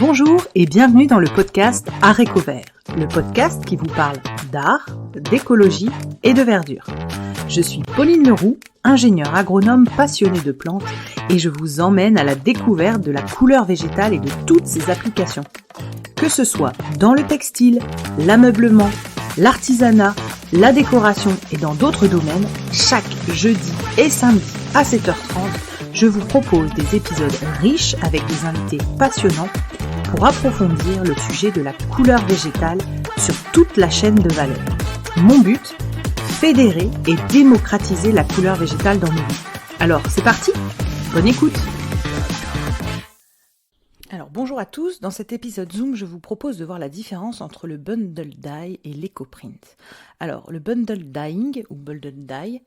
Bonjour et bienvenue dans le podcast Haricots Verts, le podcast qui vous parle d'art, d'écologie et de verdure. Je suis Pauline Leroux, ingénieure agronome passionnée de plantes et je vous emmène à la découverte de la couleur végétale et de toutes ses applications. Que ce soit dans le textile, l'ameublement, l'artisanat, la décoration et dans d'autres domaines, chaque jeudi et samedi à 7h30, je vous propose des épisodes riches avec des invités passionnants pour approfondir le sujet de la couleur végétale sur toute la chaîne de valeur. Mon but, fédérer et démocratiser la couleur végétale dans nos vies. Alors, c'est parti, bonne écoute. Alors, bonjour à tous, dans cet épisode Zoom, je vous propose de voir la différence entre le bundle dye et l'éco-print. Alors, le bundle dyeing ou bundle dye,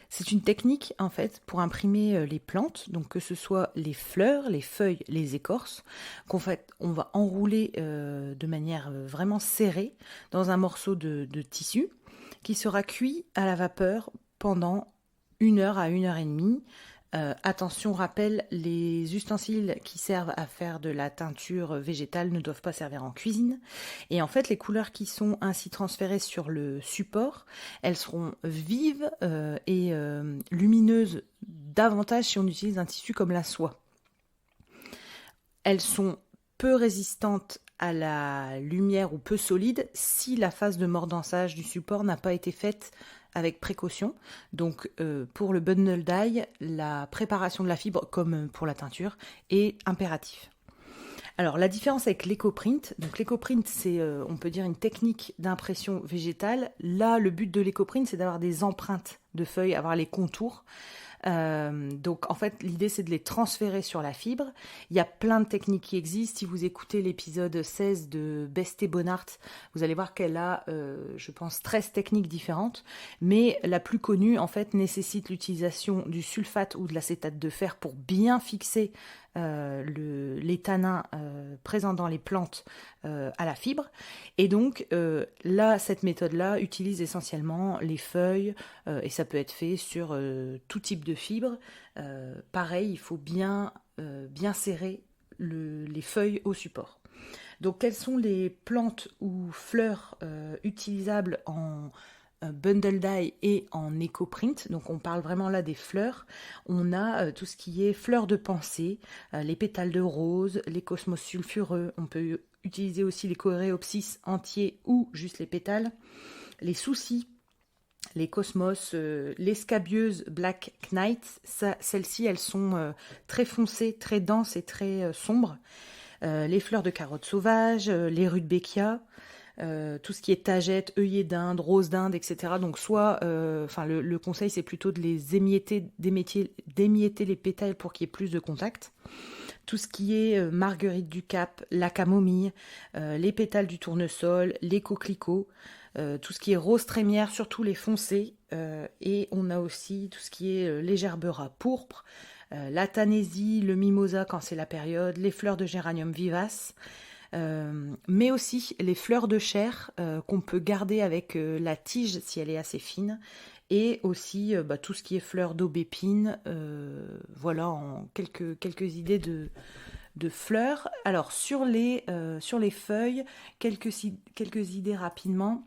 c'est une technique en fait pour imprimer les plantes, donc que ce soit les fleurs, les feuilles, les écorces, qu'en fait on va enrouler de manière vraiment serrée dans un morceau de tissu qui sera cuit à la vapeur pendant 1 heure à 1 heure et demie. Attention, rappel, les ustensiles qui servent à faire de la teinture végétale ne doivent pas servir en cuisine. Et en fait, les couleurs qui sont ainsi transférées sur le support, elles seront vives et lumineuses davantage si on utilise un tissu comme la soie. Elles sont peu résistantes à la lumière ou peu solides si la phase de mordançage du support n'a pas été faite avec précaution. Donc pour le bundle dye, la préparation de la fibre, comme pour la teinture, est impératif. Alors la différence avec l'éco-print, donc l'éco-print c'est on peut dire une technique d'impression végétale. Là le but de l'éco-print c'est d'avoir des empreintes de feuilles, avoir les contours. Donc en fait l'idée c'est de les transférer sur la fibre. Il y a plein de techniques qui existent. Si vous écoutez l'épisode 16 de Besté Bonnart, vous allez voir qu'elle a je pense 13 techniques différentes, mais la plus connue en fait nécessite l'utilisation du sulfate ou de l'acétate de fer pour bien fixer les tanins présents dans les plantes à la fibre. Et donc là, cette méthode-là utilise essentiellement les feuilles et ça peut être fait sur tout type de fibre. Pareil, il faut bien serrer les feuilles au support. Donc quelles sont les plantes ou fleurs utilisables en bundle dye et en éco-print? Donc on parle vraiment là des fleurs. On a tout ce qui est fleurs de pensée, les pétales de rose, les cosmos sulfureux. On peut utiliser aussi les coréopsis entiers ou juste les pétales, les soucis, les cosmos, les scabieuses Black Knight. Celles-ci, elles sont très foncées, très denses et très sombres. Les fleurs de carotte sauvage, les rudbeckia, tout ce qui est tagette, œillet d'Inde, rose d'Inde, etc. Donc soit, le conseil c'est plutôt de les d'émietter les pétales pour qu'il y ait plus de contact. Tout ce qui est marguerite du Cap, la camomille, les pétales du tournesol, les coquelicots, tout ce qui est rose trémière, surtout les foncés, et on a aussi tout ce qui est les gerbera pourpres, la tanésie, le mimosa quand c'est la période, les fleurs de géranium vivace, mais aussi les fleurs de chair qu'on peut garder avec la tige si elle est assez fine, et aussi tout ce qui est fleurs d'aubépine. Voilà en quelques idées de fleurs. Alors sur les feuilles, quelques idées rapidement.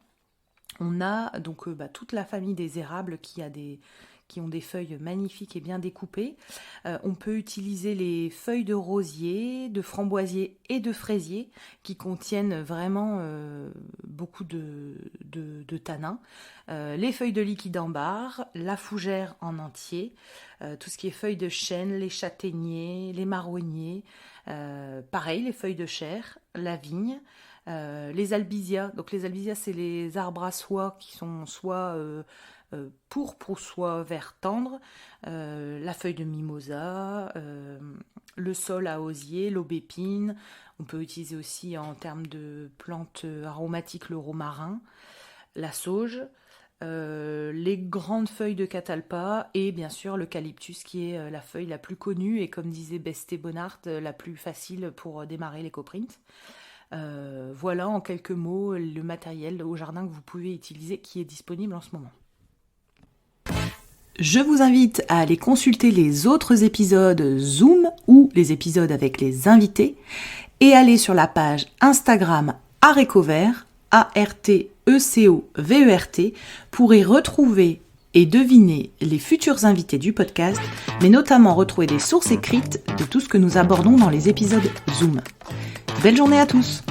On a donc toute la famille des érables qui ont des feuilles magnifiques et bien découpées. On peut utiliser les feuilles de rosier, de framboisier et de fraisier qui contiennent vraiment beaucoup de tanins. Les feuilles de liquide ambar, la fougère en entier, tout ce qui est feuilles de chêne, les châtaigniers, les marronniers, pareil, les feuilles de chair, la vigne. Les albizia, donc les albizia c'est les arbres à soie qui sont soit pourpre ou soit vert tendre, la feuille de mimosa, le sol à osier, l'aubépine. On peut utiliser aussi en termes de plantes aromatiques le romarin, la sauge, les grandes feuilles de catalpa et bien sûr l'eucalyptus qui est la feuille la plus connue et comme disait Besté Bonnart, la plus facile pour démarrer l'éco-print. Voilà en quelques mots le matériel au jardin que vous pouvez utiliser qui est disponible en ce moment. Je vous invite à aller consulter les autres épisodes Zoom ou les épisodes avec les invités et aller sur la page Instagram Arecovert, ARTECOVERT, pour y retrouver et deviner les futurs invités du podcast, mais notamment retrouver des sources écrites de tout ce que nous abordons dans les épisodes Zoom. Belle journée à tous!